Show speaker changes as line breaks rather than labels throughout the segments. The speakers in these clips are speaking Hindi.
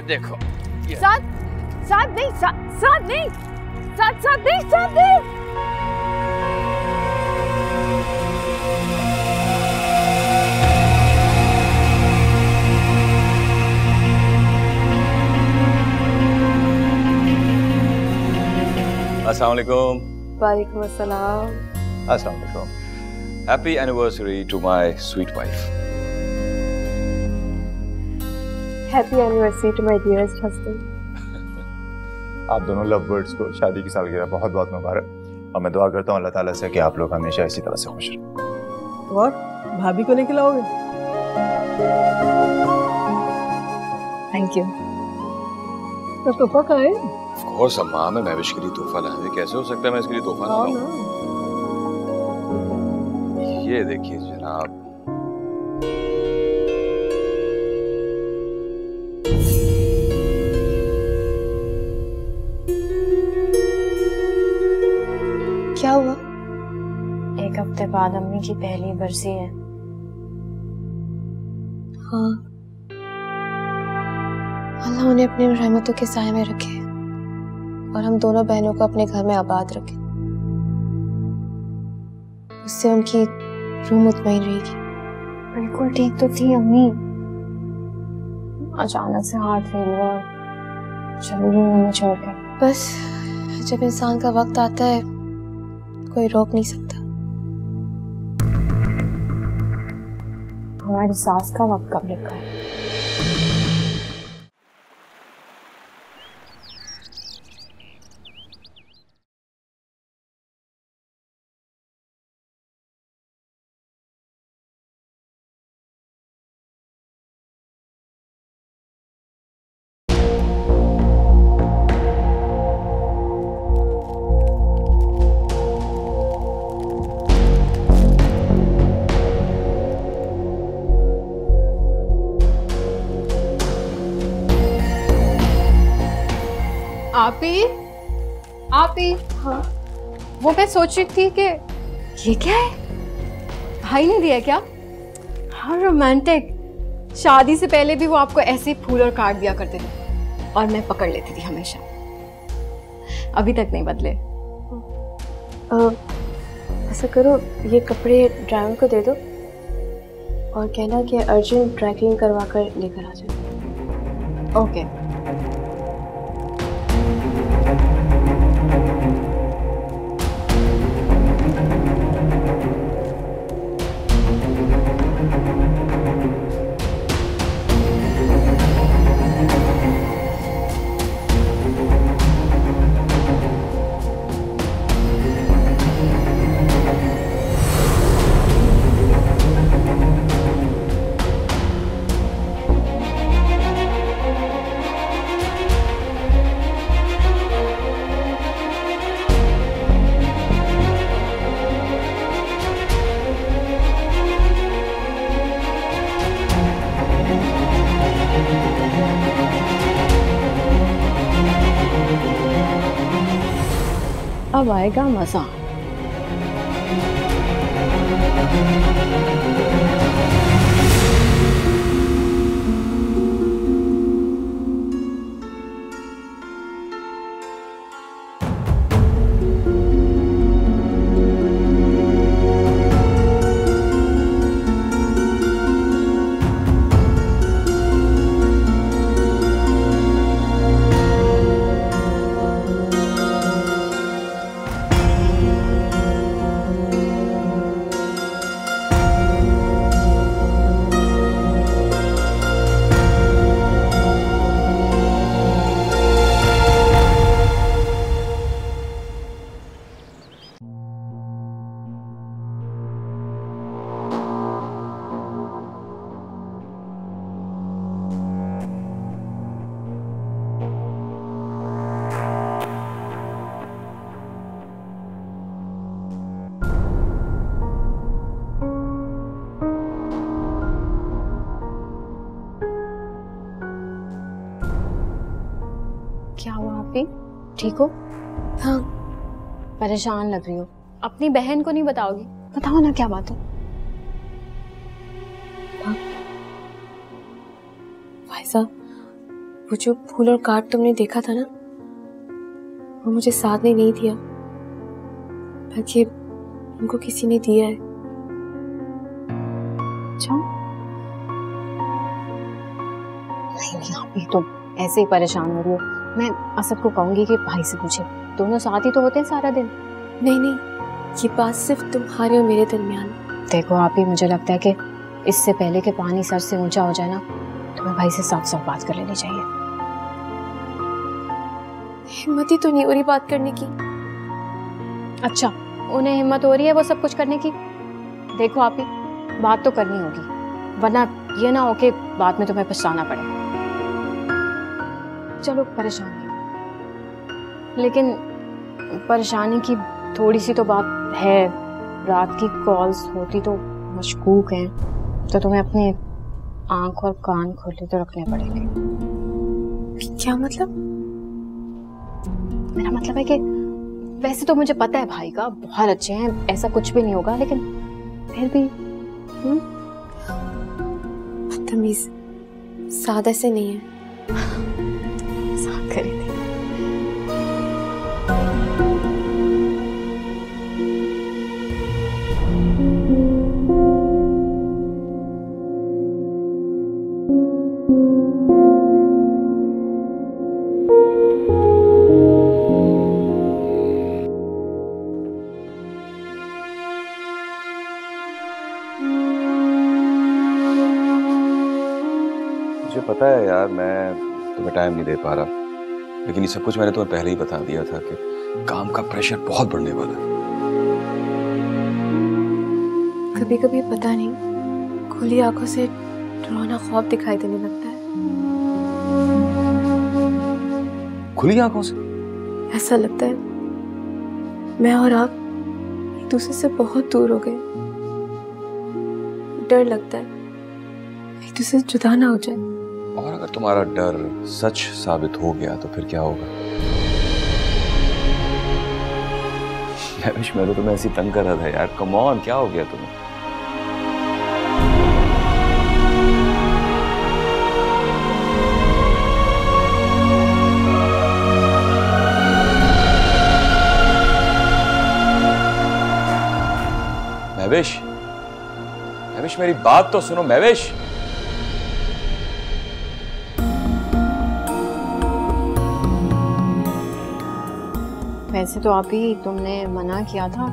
देखो
साथ साथ नहीं, साथ नहीं, साथ नहीं, साथ नहीं।
अस्सलाम वालेकुम।
वालेकुम अस्सलाम।
अस्सलाम वालेकुम। Happy anniversary to my sweet wife.
Happy anniversary to my dearest husband.
आप दोनों लव बर्ड्स को शादी की सालगिरह बहुत बहुत मुबारक, और मैं दुआ करता हूँ अल्लाह ताला से कि आप लोग हमेशा इसी तरह से खुश रहें।
और भाभी को नहीं खिलाओगे?
Thank you.
तो तोहफा कहाँ है?
ऑफ कोर्स अम्मा, मैं महविश के लिए तोहफा लाया हूं। कैसे हो सकता है मैं इसके लिए तोहफा ना लाऊं? ये देखिए जनाब,
क्या हुआ? एक हफ्ते बाद अम्मी की पहली बरसी है। हाँ, अल्लाह उन्हें अपनी रहमतों के साए में रखे और हम दोनों बहनों को अपने घर में आबाद रखे। उससे उनकी रूह मुतमईन रहेगी। बिल्कुल ठीक तो थी अम्मी, अचानक से हार्ट फेल हुआ, चली गई उन्हें छोड़ के। बस जब इंसान का वक्त आता है कोई रोक नहीं सकता। हमारी सास का वक्त कब लिखा है?
आप ही।
हाँ,
वो मैं सोच रही थी कि ये क्या है, भाई ने दिया क्या? हाँ रोमांटिक। शादी से पहले भी वो आपको ऐसे ही फूल और कार्ड दिया करते थे और मैं पकड़ लेती थी हमेशा। अभी तक नहीं बदले।
ऐसा करो, ये कपड़े ड्राइवर को दे दो और कहना कि अर्जेंट ड्राई क्लीन करवा कर लेकर आ जाए।
ओके। अब आएगा मजा। क्या हुआ आप ही? ठीक हो?
हाँ।
परेशान लग रही हो। अपनी बहन को नहीं बताओगी?
बताओ ना क्या बात है। फायजा, वो जो फूल और कार्ड तुमने देखा था ना, वो मुझे साथ ने नहीं दिया, बल्कि उनको किसी ने दिया है।
अच्छा, नहीं आप भी तो ऐसे ही परेशान हो रही हो। मैं असद को कहूंगी कि भाई से पूछे, दोनों साथ ही तो होते हैं सारा दिन।
नहीं नहीं, ये बात सिर्फ तुम्हारे और मेरे दरमियान।
देखो आप ही, मुझे लगता है कि इससे पहले कि पानी सर से ऊंचा हो जाए ना, तुम्हें भाई से साफ साफ बात कर लेनी चाहिए।
हिम्मत ही तो नहीं हो रही बात करने की।
अच्छा, उन्हें हिम्मत हो रही है वो सब कुछ करने की? देखो आप ही, बात तो करनी होगी, वरना ये ना हो कि बाद में तुम्हें पछताना पड़े। चलो परेशान नहीं, लेकिन परेशानी की थोड़ी सी तो बात है। रात की कॉल्स होती तो मशकूक हैं, तो तुम्हें अपने आंख और कान खोले तो रखने पड़ेंगे।
क्या मतलब?
मेरा मतलब है कि वैसे तो मुझे पता है भाई का बहुत अच्छे हैं, ऐसा कुछ भी नहीं होगा, लेकिन फिर भी
बदतमीज, सादा से नहीं है।
साथ करी थी।
मुझे पता है यार, मैं तुम्हें टाइम नहीं दे पा रहा, लेकिन ये सब कुछ मैंने तुम्हें पहले ही बता दिया था कि काम का प्रेशर बहुत बढ़ने वाला है।
कभी कभी पता नहीं, खुली आंखों से डरावना ख्वाब दिखाई देने लगता है।
खुली आंखों से?
ऐसा लगता है मैं और आप एक दूसरे से बहुत दूर हो गए। डर लगता है एक दूसरे से जुदा ना हो जाए।
और अगर तुम्हारा डर सच साबित हो गया तो फिर क्या होगा? मैं तो तुम्हें ऐसी तंग कर रहा था यार, कम ऑन, क्या हो गया तुम्हें? महविश, महविश मेरी बात तो सुनो महविश।
वैसे तो आप ही, तुमने मना किया था,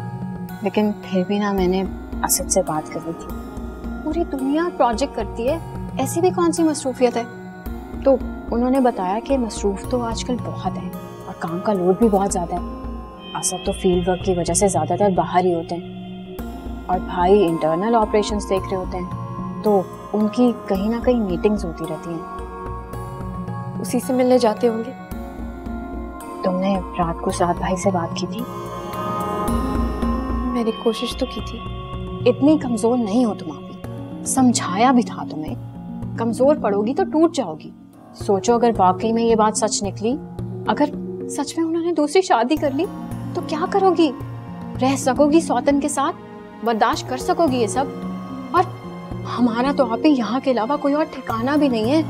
लेकिन फिर भी ना मैंने असद से बात करी थी। पूरी दुनिया प्रोजेक्ट करती है, ऐसी भी कौन सी मसरूफियत है? तो उन्होंने बताया कि मसरूफ तो आजकल बहुत है और काम का लोड भी बहुत ज़्यादा है। असद तो फील्ड वर्क की वजह से ज़्यादातर बाहर ही होते हैं और भाई इंटरनल ऑपरेशंस देख रहे होते हैं, तो उनकी कहीं ना कहीं मीटिंग्स होती रहती हैं।
उसी से मिलने जाते होंगे।
तुमने रात को साथ भाई से बात की थी?
मैंने कोशिश तो की थी।
इतनी कमजोर नहीं हो तुम अभी, समझाया भी था तुम्हें। कमजोर पड़ोगी तो टूट जाओगी। सोचो अगर वाकई में ये बात सच निकली, अगर सच में उन्होंने दूसरी शादी कर ली, तो क्या करोगी? रह सकोगी सौतन के साथ? बर्दाश्त कर सकोगी ये सब? और हमारा तो आप ही यहाँ के अलावा कोई और ठिकाना भी नहीं है।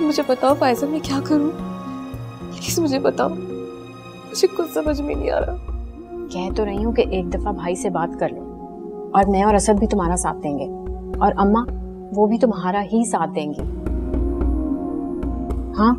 मुझे बताओ फायजा, मैं क्या करूं? प्लीज मुझे बताओ, मुझे कुछ समझ में नहीं आ रहा।
कह तो रही हूँ कि एक दफा भाई से बात कर लो, और मैं और असद भी तुम्हारा साथ देंगे, और अम्मा वो भी तुम्हारा ही साथ देंगी। हाँ,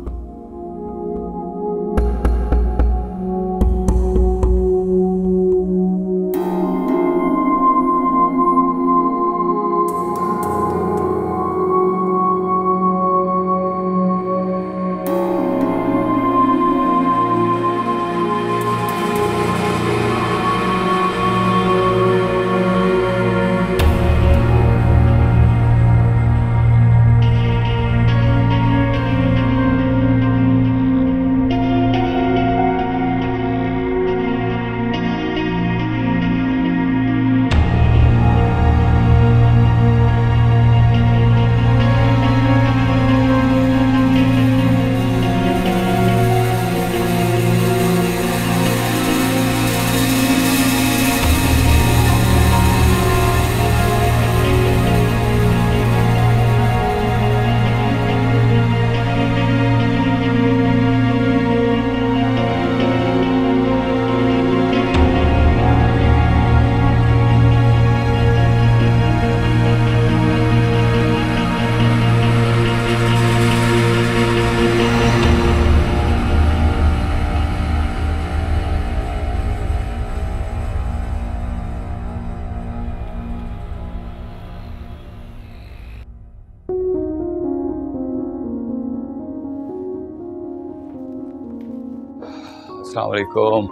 अस्सलाम वालेकुम।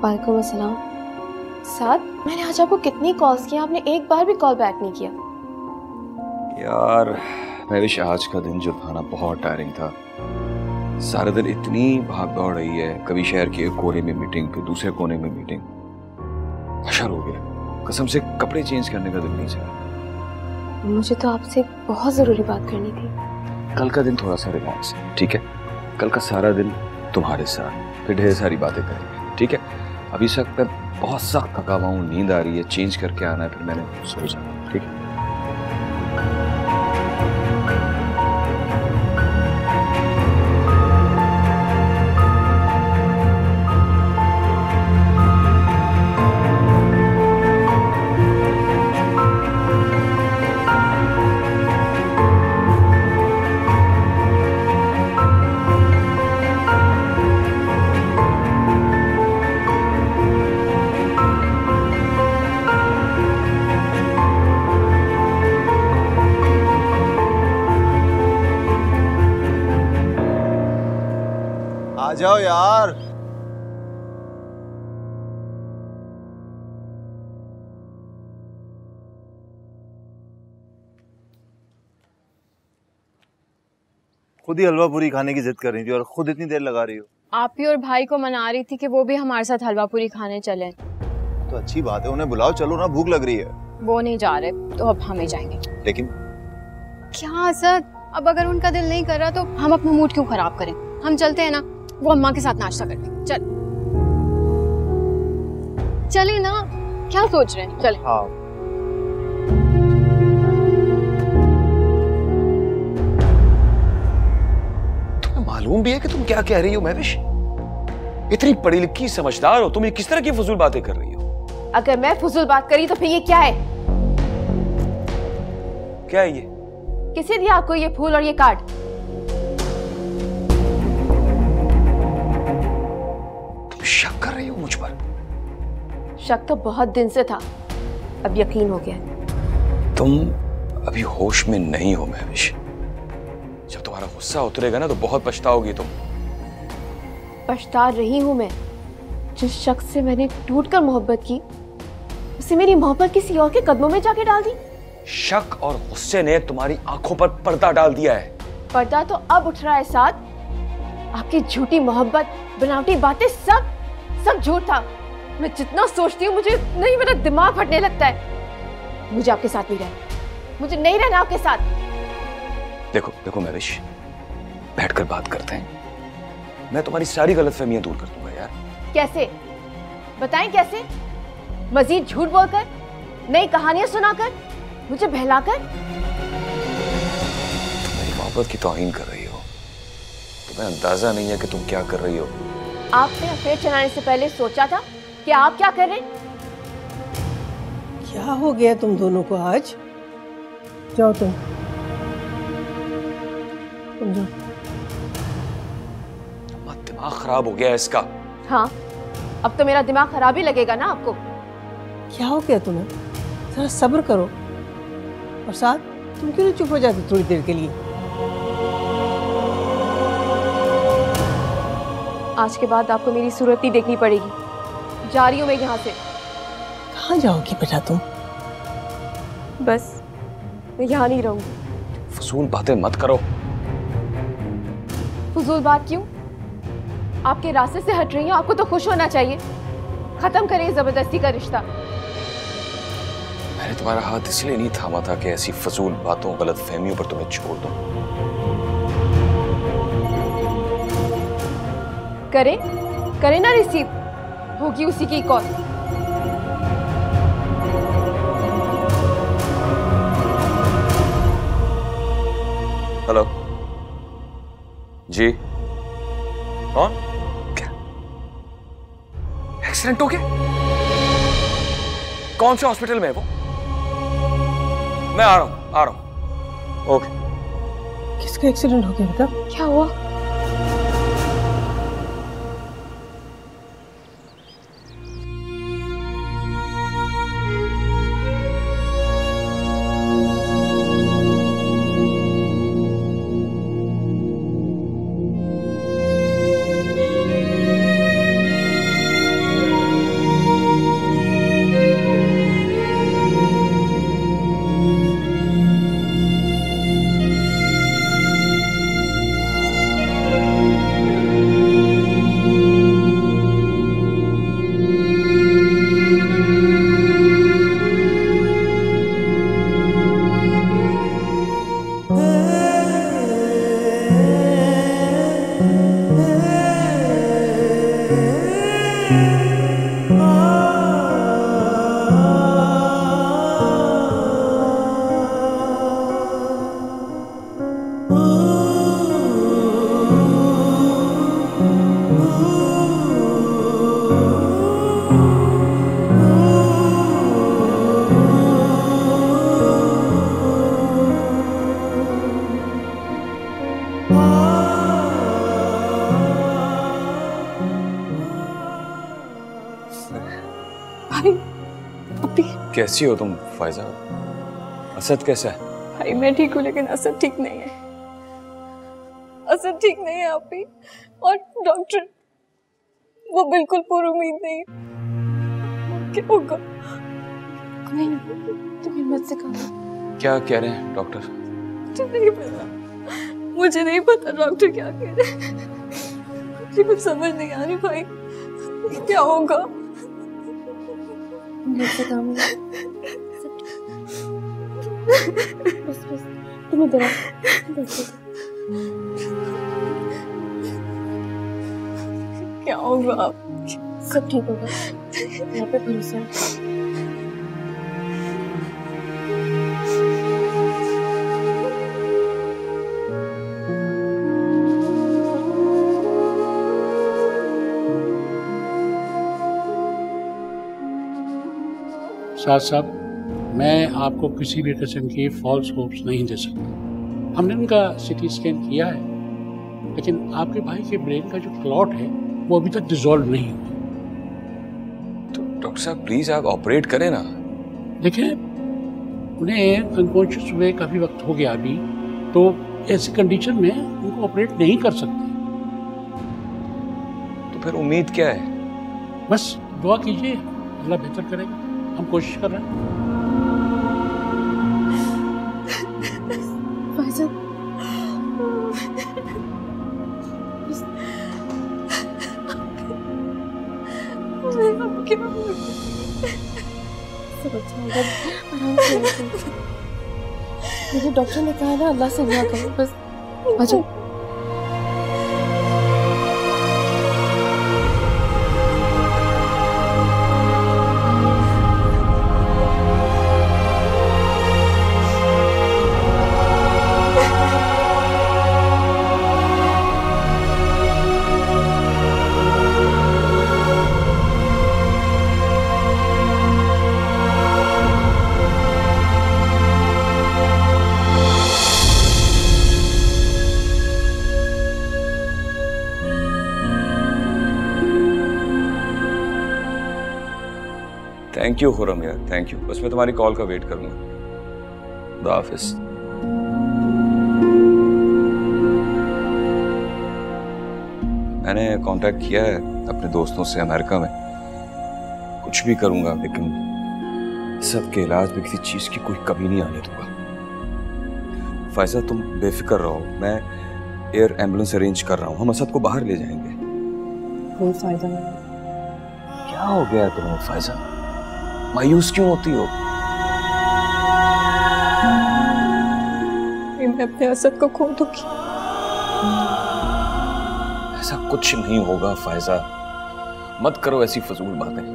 वालेकुम अस्सलाम। साथ मैंने आज आपको कितनी कॉल्स की, आपने एक बार भी कॉल बैक नहीं किया।
यार महविश, आज का दिन जो था ना बहुत टायरिंग था। सारे दिन इतनी भाग दौड़ रही है, कभी शहर के एक कोने में मीटिंग, फिर दूसरे कोने में मीटिंग। हशर हो गया, कसम से कपड़े चेंज करने का दिल नहीं चाहा।
मुझे तो आपसे बहुत ज़रूरी बात करनी थी।
कल का दिन थोड़ा सा रिलैक्स है, ठीक है? कल का सारा दिन तुम्हारे साथ, फिर ढेर सारी बातें करेंगे, ठीक है? अभी तक मैं बहुत सख्त थका हुआ हूँ, नींद आ रही है, चेंज करके आना है, फिर मैंने सो जाना, ठीक है?
आ जाओ यार। खुद ही हलवा पूरी खाने की जिद कर रही थी और खुद इतनी देर लगा रही हो।
आप ही और भाई को मना रही थी कि वो भी हमारे साथ हलवा पूरी खाने चलें।
तो अच्छी बात है, उन्हें बुलाओ, चलो ना, भूख लग रही है।
वो नहीं जा रहे तो अब हम ही जाएंगे।
लेकिन
क्या सर, अब अगर उनका दिल नहीं कर रहा तो हम अपना मूड क्यों खराब करें? हम चलते हैं ना, वो अम्मा के साथ नाश्ता करते हैं। चले ना, क्या सोच रहे हैं? चले।
हाँ,
तुम्हें मालूम भी है कि तुम क्या कह रही हो महविश? इतनी पढ़ी लिखी समझदार हो तुम, ये किस तरह की फजूल बातें कर रही हो?
अगर मैं फजूल बात करी तो फिर ये क्या है?
क्या है ये?
किसे दिया आपको ये फूल और ये कार्ड?
तुम शक कर रही हो मुझ पर?
शक तो बहुत दिन से था, अब यकीन हो गया।
तुम अभी होश में नहीं हो महविश। जब तुम्हारा गुस्सा उतरेगा ना तो बहुत पछताओगी तुम।
पछता रही हूं मैं। जिस शख्स से मैंने टूटकर मोहब्बत की, उसे मेरी मोहब्बत किसी और के कदमों में जाके डाल दी।
शक और गुस्से ने तुम्हारी आंखों पर पर्दा डाल दिया है।
पर्दा तो अब उठ रहा है साथ। आपकी झूठी मोहब्बत, बनावटी बातें, सब झूठ था। मैं जितना सोचती हूँ मुझे नहीं, मेरा दिमाग फटने लगता है। मुझे आपके साथ नहीं रहना, मुझे नहीं रहना आपके साथ।
देखो देखो महविश, बैठकर बात करते हैं। मैं तुम्हारी सारी गलतफहमियां दूर कर दूंगा यार।
कैसे? बताएं कैसे? मजीद झूठ बोलकर, नई कहानियां सुनाकर, मुझे बहलाकर?
तुम मेरी मोहब्बत की तौहीन कर रही हो। तुम्हें अंदाजा नहीं है कि तुम क्या कर रही हो।
आपने अफेयर चलाने से पहले सोचा था कि आप क्या कर रहे हैं?
क्या हो गया तुम दोनों को आज? जाओ तुम जाओ।
तुम्हारा दिमाग खराब हो गया है इसका।
हाँ, अब तो मेरा दिमाग खराब ही लगेगा ना आपको।
क्या हो गया तुम्हें? जरा सब्र करो। और साथ तुम क्यों नहीं चुप हो जाते थोड़ी देर के लिए?
आज के बाद आपको मेरी सूरत ही देखनी पड़ेगी। जा रही हूँ मैं यहाँ से।
कहाँ जाओगी बेटा तुम?
बस मैं यहाँ नहीं रहूंगी।
फजूल बातें मत करो।
फजूल बात क्यों? आपके रास्ते से हट रही हूँ, आपको तो खुश होना चाहिए। खत्म करें जबरदस्ती का रिश्ता।
मैंने तुम्हारा हाथ इसलिए नहीं थामा था कि ऐसी फजूल बातों, गलत फहमियों पर तुम्हें छोड़ दूं।
करें ना रिसीव, होगी उसी की कॉल।
हेलो जी, कौन? क्या एक्सीडेंट हो गया? कौन से हॉस्पिटल में है वो? मैं आ रहा हूँ। ओके।
किसका एक्सीडेंट हो गया बेटा?
क्या हुआ?
भाई अभी
कैसी हो तुम फायजा? असद कैसा है?
भाई मैं ठीक हूँ लेकिन असद ठीक नहीं है। असद ठीक नहीं है अभी, और डॉक्टर वो बिल्कुल पूरी उम्मीद नहीं है। क्या होगा?
नहीं, तुम हिम्मत से कहो।
क्या कह रहे हैं डॉक्टर?
मुझे नहीं पता, मुझे नहीं पता डॉक्टर क्या कह रहे हैं। मुझे कुछ समझ नहीं आ रही भाई, क्या होगा?
हिम्मत से काम बस बस तुम इधर आओ, बस
क्या होगा?
सब ठीक होगा, यहाँ पे भरोसा है।
साथ साथ मैं आपको किसी भी किस्म की फॉल्स होप्स नहीं दे सकता। हमने उनका सिटी स्कैन किया है, लेकिन आपके भाई के ब्रेन का जो क्लॉट है वो अभी तक डिसॉल्व नहीं हुआ।
तो डॉक्टर साहब प्लीज आप ऑपरेट करें ना।
देखिए, उन्हें अनकॉन्शियस हुए काफ़ी वक्त हो गया अभी, तो ऐसी कंडीशन में उनको ऑपरेट नहीं कर सकते।
तो फिर उम्मीद क्या है?
बस दुआ कीजिए, अल्लाह बेहतर करेगा। हम कोशिश कर रहे हैं।
फायजा, सब अच्छा होगा, आराम से रहो। मुझे डॉक्टर ने कहा ना अल्लाह से दुआ करो, बस आ जाओ।
थैंक यू खुरम यार, थैंक यू। बस मैं तुम्हारी कॉल का वेट करूंगा। खुदा हाफिज। मैंने कांटेक्ट किया है अपने दोस्तों से अमेरिका में। कुछ भी करूंगा, लेकिन सबके इलाज में किसी चीज की कोई कमी नहीं आने दूंगा। फायजा तुम बेफिक्र रहो, मैं एयर एम्बुलेंस अरेंज कर रहा हूँ। हम असद को बाहर ले जाएंगे।
कोई फायदा नहीं।
क्या हो गया तुम्हें फायजा? मायूस क्यों होती हो?
मैं अपने असद को खो दूंगी।
ऐसा कुछ नहीं होगा फायजा, मत करो ऐसी फजूल बातें।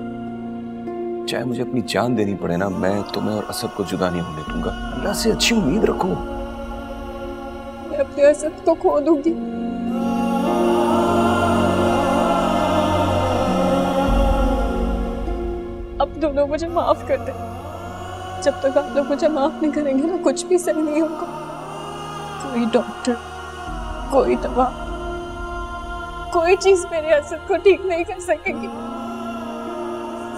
चाहे मुझे अपनी जान देनी पड़े ना, मैं तुम्हें और असद को जुदा नहीं होने दूंगा। अल्लाह से अच्छी उम्मीद रखो।
मैं अपने असद को खो दूंगी। अब दोनों मुझे माफ कर दे। जब तक आप लोग मुझे माफ नहीं करेंगे ना, कुछ भी सही नहीं होगा। कोई डॉक्टर, कोई दवा, कोई चीज मेरे असद को ठीक नहीं कर सकेगी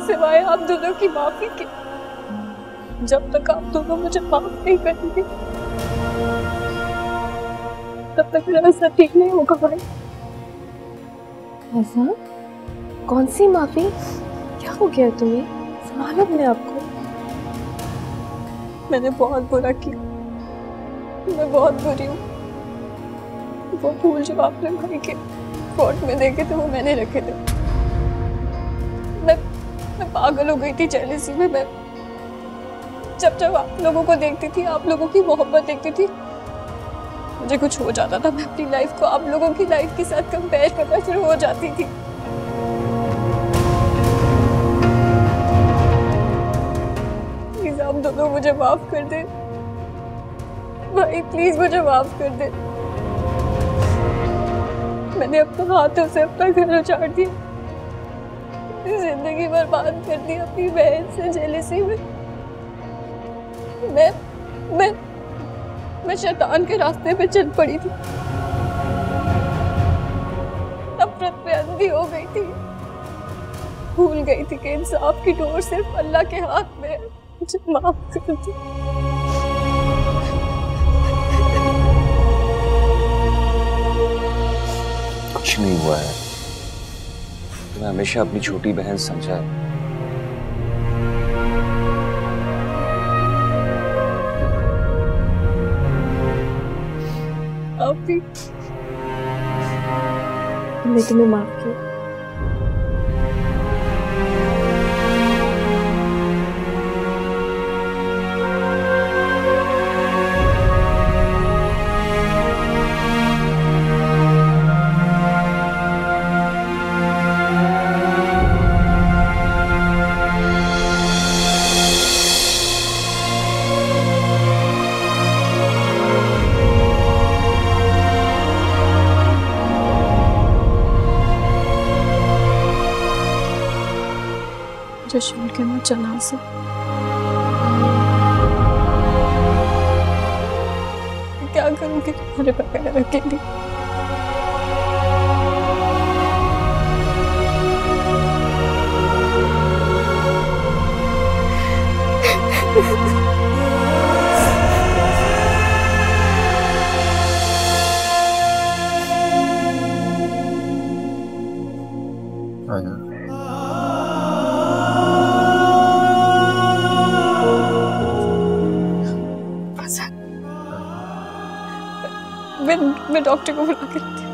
सिवाय आप दोनों की माफी के। जब तक आप दोनों मुझे माफ नहीं करेंगे तब तक मेरा असद ठीक नहीं होगा भाई।
ऐसा? कौन सी माफी? क्या हो गया तुम्हें? संभालो अपने आप को।
मैंने बहुत बुरा किया, मैं बहुत बुरी हूँ। वो फूल जो आपने भाई के कोर्ट में देखे थे वो मैंने रखे थे। मैं पागल हो गई थी जेलसी में। मैं जब आप लोगों को देखती थी, आप लोगों की मोहब्बत देखती थी, मुझे कुछ हो जाता था। मैं अपनी लाइफ को आप लोगों की लाइफ के साथ कंपेयर करना शुरू हो जाती थी। प्लीज आप दोनों मुझे माफ कर दे भाई, प्लीज मुझे माफ कर दे। मैंने अपने हाथों से अपना घर उजाड़ दिया, अपनी जिंदगी बर्बाद कर दी अपनी बहन से जेलसी में। मैं शैतान के रास्ते पे चल पड़ी थी, नफरत पे अंधी हो गई थी। भूल गई थी कि इंसाफ की डोर सिर्फ अल्लाह के हाथ में है। मुझे माफ कर दो।
कुछ नहीं हुआ है, मैं हमेशा अपनी छोटी बहन समझा है।
आप भी, मैं तुम्हें माफ किया। जश्न के मैं जनाज़ा क्या करूँगी तुम्हारे बगैर अकेली। मैं डॉक्टर को बुला के लाती हूँ।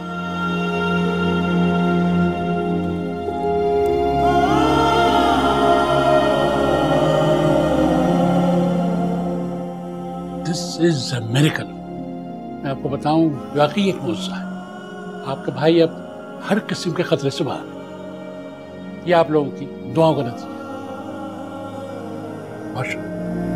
This is a miracle. मैं आपको बताऊं, वाकई एक मौजज़ा है। आपका भाई अब हर किस्म के खतरे से बाहर है। ये आप लोगों की दुआओं का नतीजा है। माशाअल्लाह।